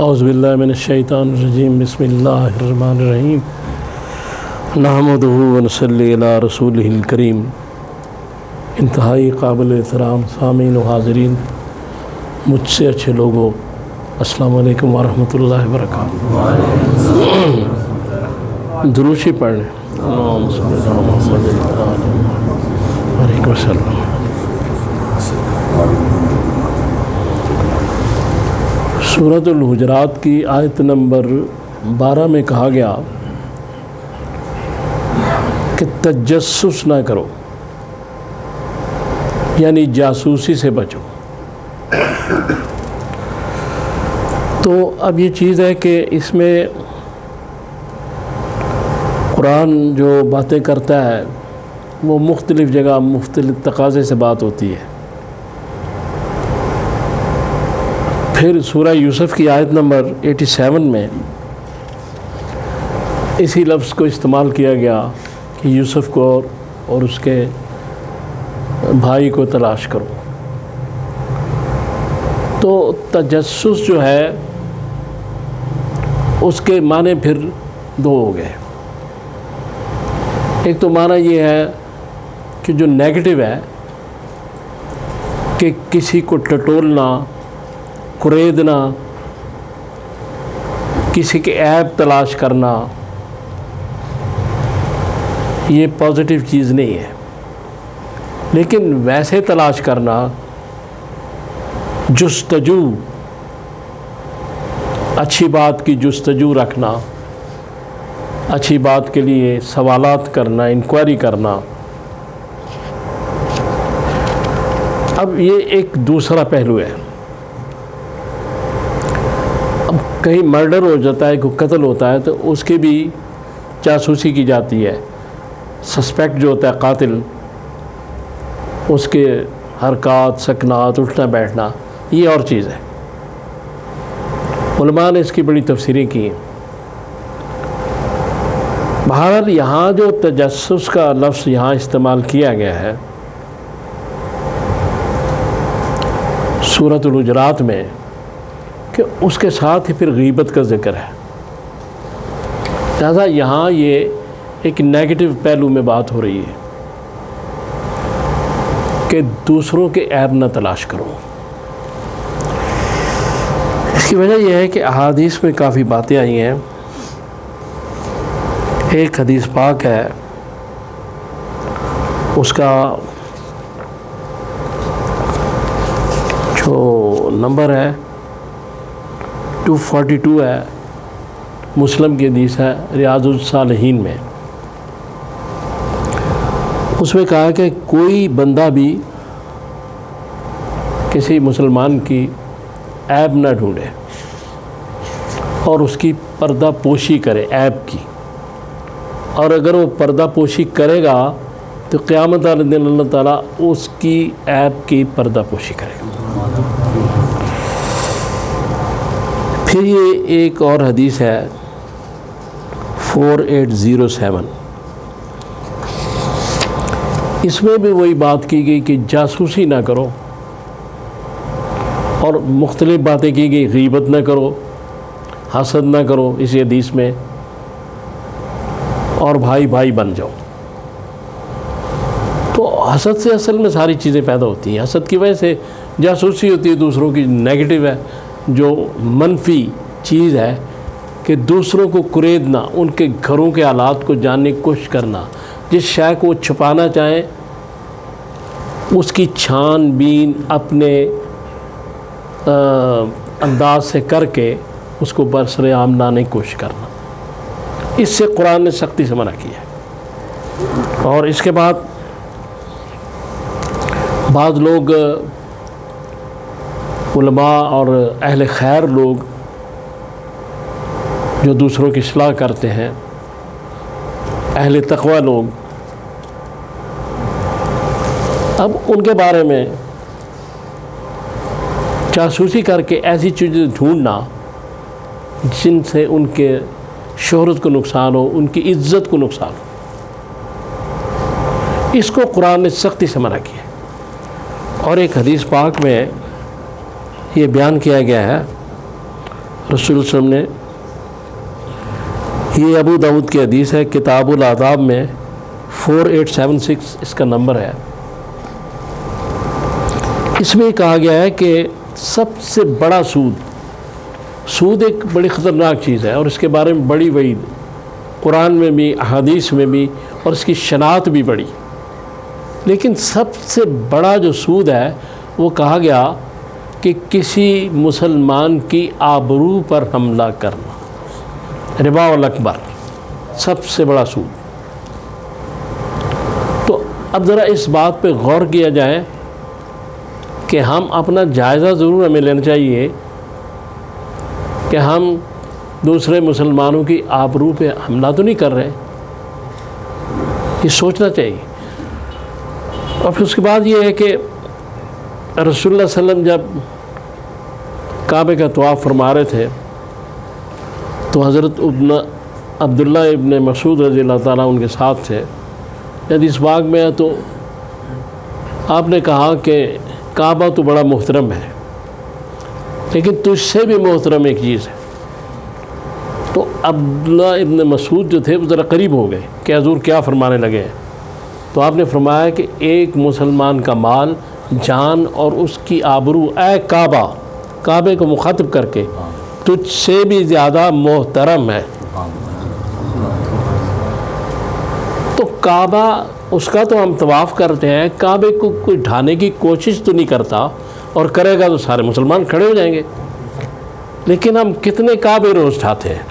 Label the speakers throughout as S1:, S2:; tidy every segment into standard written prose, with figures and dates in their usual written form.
S1: اعوذ باللہ من الشیطان الرجیم بسم اللہ الرحمن الرحیم نحمدہ ونصلی علی رسولہ الکریم۔ انتہائی قابل احترام سامعین و حاضرین، مجھ سے اچھے لوگوں، السلام علیکم ورحمۃ اللہ وبرکاتہ۔ دروشی پڑھ لیں۔ اللہم صلی علی محمد علیہ وسلم۔ سورۃ الحجرات کی آیت نمبر 12 میں کہا گیا کہ تجسس نہ کرو، یعنی جاسوسی سے بچو۔ تو اب یہ چیز ہے کہ اس میں قرآن جو باتیں کرتا ہے وہ مختلف جگہ مختلف تقاضے سے بات ہوتی ہے۔ پھر سورہ یوسف کی آیت نمبر 87 میں اسی لفظ کو استعمال کیا گیا کہ یوسف کو اور اس کے بھائی کو تلاش کرو۔ تو تجسس جو ہے اس کے معنی پھر دو ہو گئے۔ ایک تو معنی یہ ہے کہ جو نیگیٹو ہے کہ کسی کو ٹٹولنا، کریدنا، کسی کے عیب تلاش کرنا، یہ پازیٹیو چیز نہیں ہے۔ لیکن ویسے تلاش کرنا، جستجو، اچھی بات کی جستجو رکھنا، اچھی بات کے لیے سوالات کرنا، انکوائری کرنا، اب یہ ایک دوسرا پہلو ہے۔ اب کہیں مرڈر ہو جاتا ہے، کوئی قتل ہوتا ہے تو اس کی بھی جاسوسی کی جاتی ہے۔ سسپیکٹ جو ہوتا ہے قاتل، اس کے حرکات، سکنات، اٹھنا بیٹھنا، یہ اور چیز ہے۔ علماء نے اس کی بڑی تفسیریں کی ہیں۔ بہرحال یہاں جو تجسس کا لفظ یہاں استعمال کیا گیا ہے سورۃ الحجرات میں، کہ اس کے ساتھ ہی پھر غیبت کا ذکر ہے، لہذا یہاں یہ ایک نیگیٹو پہلو میں بات ہو رہی ہے کہ دوسروں کے عیب نہ تلاش کرو۔ اس کی وجہ یہ ہے کہ احادیث میں کافی باتیں آئی ہیں۔ ایک حدیث پاک ہے، اس کا جو نمبر ہے 242 ہے، مسلم کی حدیث ہے، ریاض الصالحین میں۔ اس میں کہا کہ کوئی بندہ بھی کسی مسلمان کی عیب نہ ڈھونڈے اور اس کی پردہ پوشی کرے عیب کی، اور اگر وہ پردہ پوشی کرے گا تو قیامت والے دن اللہ تعالیٰ اس کی عیب کی پردہ پوشی کرے گا۔ پھر یہ ایک اور حدیث ہے 4807، اس میں بھی وہی بات کی گئی کہ جاسوسی نہ کرو، اور مختلف باتیں کی گئی، غیبت نہ کرو، حسد نہ کرو اسی حدیث میں، اور بھائی بھائی بن جاؤ۔ تو حسد سے اصل میں ساری چیزیں پیدا ہوتی ہیں۔ حسد کی وجہ سے جاسوسی ہوتی ہے، دوسروں کی نیگیٹو ہے، جو منفی چیز ہے کہ دوسروں کو کریدنا، ان کے گھروں کے حالات کو جاننے کی کوشش کرنا، جس شے کو وہ چھپانا چاہیں اس کی چھان بین اپنے انداز سے کر کے اس کو برسر عام لانے کی کوشش کرنا، اس سے قرآن نے سختی سے منع کیا ہے۔ اور اس کے بعد بعض لوگ، علماء اور اہل خیر لوگ جو دوسروں کی اصلاح کرتے ہیں، اہل تقوی لوگ، اب ان کے بارے میں جاسوسی کر کے ایسی چیزیں ڈھونڈنا جن سے ان کے شہرت کو نقصان ہو، ان کی عزت کو نقصان ہو، اس کو قرآن نے سختی سے منع کیا۔ اور ایک حدیث پاک میں یہ بیان کیا گیا ہے، رسول صلی اللہ علیہ وسلم نے، یہ ابو داؤد کی حدیث ہے، کتاب الآداب میں 4876 اس کا نمبر ہے، اس میں کہا گیا ہے کہ سب سے بڑا سود ایک بڑی خطرناک چیز ہے، اور اس کے بارے میں بڑی وعید قرآن میں بھی احادیث میں بھی، اور اس کی شناخت بھی بڑی، لیکن سب سے بڑا جو سود ہے وہ کہا گیا کہ کسی مسلمان کی آبرو پر حملہ کرنا، ربا الاکبر، سب سے بڑا سود۔ تو اب ذرا اس بات پہ غور کیا جائے کہ ہم اپنا جائزہ ضرور ہمیں لینا چاہیے کہ ہم دوسرے مسلمانوں کی آبرو پہ حملہ تو نہیں کر رہے، یہ سوچنا چاہیے۔ اور پھر اس کے بعد یہ ہے کہ رسول اللہ صلی اللہ علیہ وسلم جب کعبے کا طواف فرما رہے تھے تو حضرت عبداللہ ابن مسعود رضی اللہ تعالیٰ ان کے ساتھ تھے۔ جب اس باغ میں ہے تو آپ نے کہا کہ کعبہ تو بڑا محترم ہے، لیکن تجھ سے بھی محترم ایک چیز ہے۔ تو عبداللہ ابن مسعود جو تھے وہ ذرا قریب ہو گئے کہ حضور کیا فرمانے لگے ہیں؟ تو آپ نے فرمایا کہ ایک مسلمان کا مال، جان اور اس کی آبرو، اے کعبے کو مخاطب کر کے، تجھ سے بھی زیادہ محترم ہے۔ تو کعبہ، اس کا تو ہم طواف کرتے ہیں، کعبے کو کوئی ڈھانے کی کوشش تو نہیں کرتا، اور کرے گا تو سارے مسلمان کھڑے ہو جائیں گے، لیکن ہم کتنے کعبے روز ڈھاتے ہیں،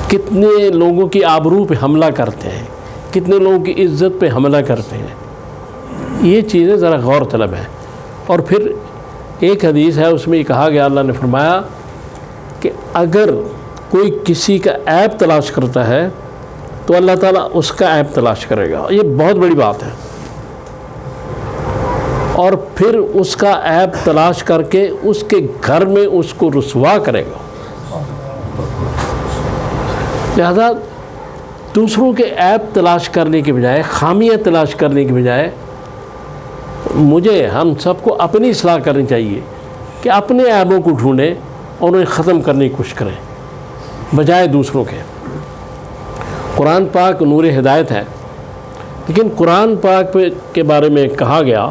S1: کتنے لوگوں کی آبرو پہ حملہ کرتے ہیں، کتنے لوگوں کی عزت پہ حملہ کرتے ہیں۔ یہ چیزیں ذرا غور طلب ہیں۔ اور پھر ایک حدیث ہے، اس میں یہ کہا گیا، اللہ نے فرمایا کہ اگر کوئی کسی کا عیب تلاش کرتا ہے تو اللہ تعالیٰ اس کا عیب تلاش کرے گا، یہ بہت بڑی بات ہے، اور پھر اس کا عیب تلاش کر کے اس کے گھر میں اس کو رسوا کرے گا۔ لہذا دوسروں کے عیب تلاش کرنے کے بجائے، خامیاں تلاش کرنے کے بجائے، ہم سب کو اپنی اصلاح کرنی چاہیے کہ اپنے عیبوں کو ڈھونڈیں اور انہیں ختم کرنے کی کوشش کریں بجائے دوسروں کے۔ قرآن پاک نور ہدایت ہے، لیکن قرآن پاک کے بارے میں کہا گیا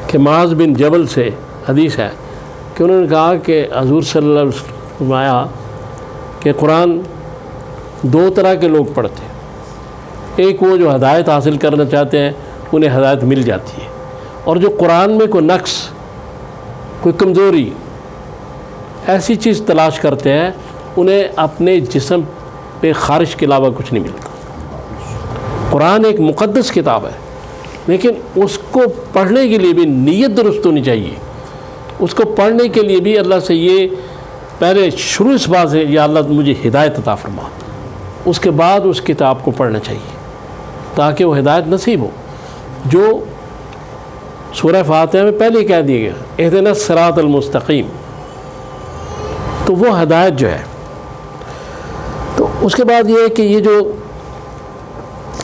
S1: کہ معاذ بن جبل سے حدیث ہے کہ انہوں نے کہا کہ حضور صلی اللہ علیہ وسلم نے فرمایا کہ قرآن دو طرح کے لوگ پڑھتے ہیں، ایک وہ جو ہدایت حاصل کرنا چاہتے ہیں، انہیں ہدایت مل جاتی ہے، اور جو قرآن میں کوئی نقص، کوئی کمزوری، ایسی چیز تلاش کرتے ہیں، انہیں اپنے جسم پہ خارش کے علاوہ کچھ نہیں ملتا۔ قرآن ایک مقدس کتاب ہے، لیکن اس کو پڑھنے کے لیے بھی نیت درست ہونی چاہیے۔ اس کو پڑھنے کے لیے بھی اللہ سے یہ پہلے شروع اس بات سے، یا اللہ مجھے ہدایت عطا فرما، اس کے بعد اس کتاب کو پڑھنا چاہیے تاکہ وہ ہدایت نصیب ہو۔ جو سورہ فاتحہ میں پہلے ہی کہہ دیا گیا، اہدنا الصراط المستقیم، تو وہ ہدایت جو ہے۔ تو اس کے بعد یہ ہے کہ یہ جو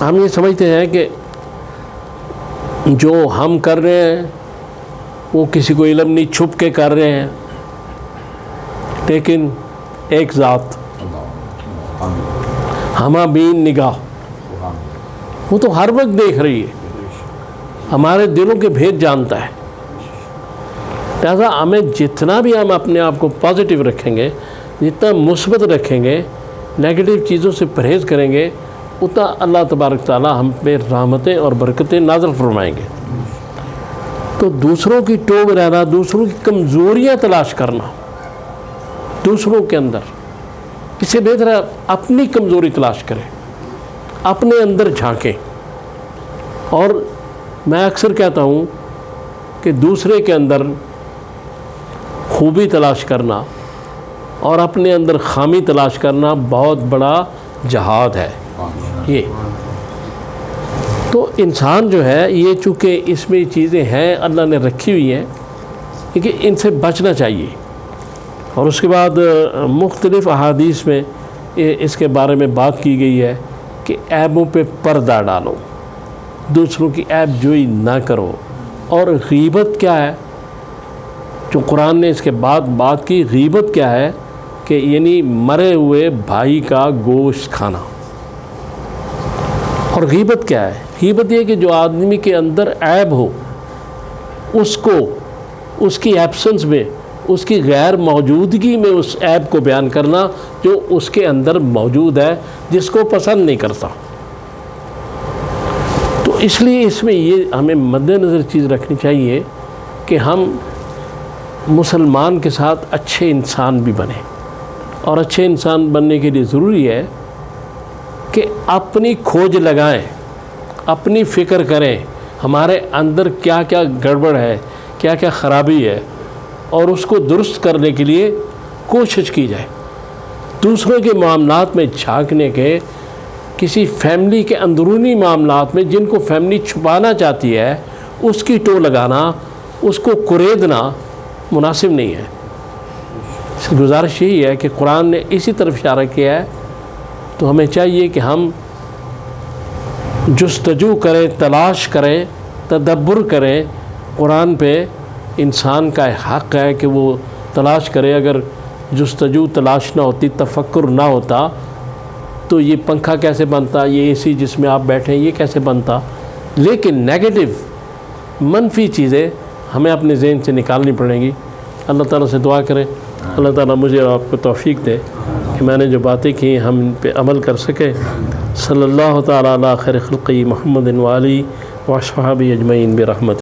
S1: ہم یہ سمجھتے ہیں کہ جو ہم کر رہے ہیں وہ کسی کو علم نہیں، چھپ کے کر رہے ہیں، لیکن ایک ذات ہمہ بین نگاہ، وہ تو ہر وقت دیکھ رہی ہے، ہمارے دلوں کے بھید جانتا ہے۔ لہذا ہمیں جتنا بھی ہم اپنے آپ کو پازیٹیو رکھیں گے، جتنا مثبت رکھیں گے، نیگیٹو چیزوں سے پرہیز کریں گے، اتنا اللہ تبارک تعالیٰ ہم پہ رحمتیں اور برکتیں نازل فرمائیں گے۔ تو دوسروں کی ٹوب رہنا، دوسروں کی کمزوریاں تلاش کرنا دوسروں کے اندر، اس سے بہتر ہے اپنی کمزوری تلاش کریں، اپنے اندر جھانکیں۔ اور میں اکثر کہتا ہوں کہ دوسرے کے اندر خوبی تلاش کرنا اور اپنے اندر خامی تلاش کرنا بہت بڑا جہاد ہے۔ یہ تو انسان جو ہے، یہ چونکہ اس میں چیزیں ہیں اللہ نے رکھی ہوئی ہیں، لیکن ان سے بچنا چاہیے۔ اور اس کے بعد مختلف احادیث میں اس کے بارے میں بات کی گئی ہے کہ عیبوں پہ پردہ ڈالو، دوسروں کی عیب جوئی نہ کرو۔ اور غیبت کیا ہے؟ جو قرآن نے اس کے بعد بات کی، غیبت کیا ہے کہ یعنی مرے ہوئے بھائی کا گوشت کھانا۔ اور غیبت کیا ہے؟ غیبت یہ کہ جو آدمی کے اندر عیب ہو اس کو اس کی ایبسنس میں، اس کی غیر موجودگی میں اس عیب کو بیان کرنا جو اس کے اندر موجود ہے، جس کو پسند نہیں کرتا۔ تو اس لیے اس میں یہ ہمیں مد نظر چیز رکھنی چاہیے کہ ہم مسلمان کے ساتھ اچھے انسان بھی بنیں، اور اچھے انسان بننے کے لیے ضروری ہے کہ اپنی کھوج لگائیں، اپنی فکر کریں ہمارے اندر کیا کیا گڑبڑ ہے، کیا کیا خرابی ہے، اور اس کو درست کرنے کے لیے کوشش کی جائے۔ دوسروں کے معاملات میں جھانکنے کے، کسی فیملی کے اندرونی معاملات میں جن کو فیملی چھپانا چاہتی ہے اس کی ٹو لگانا، اس کو کریدنا مناسب نہیں ہے۔ گزارش یہی ہے کہ قرآن نے اسی طرف اشارہ کیا ہے، تو ہمیں چاہیے کہ ہم جستجو کریں، تلاش کریں، تدبر کریں۔ قرآن پہ انسان کا حق ہے کہ وہ تلاش کرے۔ اگر جستجو تلاش نہ ہوتی، تفکر نہ ہوتا، تو یہ پنکھا کیسے بنتا، یہ اے سی جس میں آپ بیٹھے ہیں یہ کیسے بنتا۔ لیکن نیگیٹو، منفی چیزیں ہمیں اپنے ذہن سے نکالنی پڑیں گی۔ اللہ تعالیٰ سے دعا کریں، اللہ تعالیٰ مجھے اور آپ کو توفیق دے کہ میں نے جو باتیں کی ہم ان پہ عمل کر سکیں۔ صلی اللہ تعالیٰ علی خیر خلقی محمد و آلہ و اصحابہ اجمعین برحمتہ۔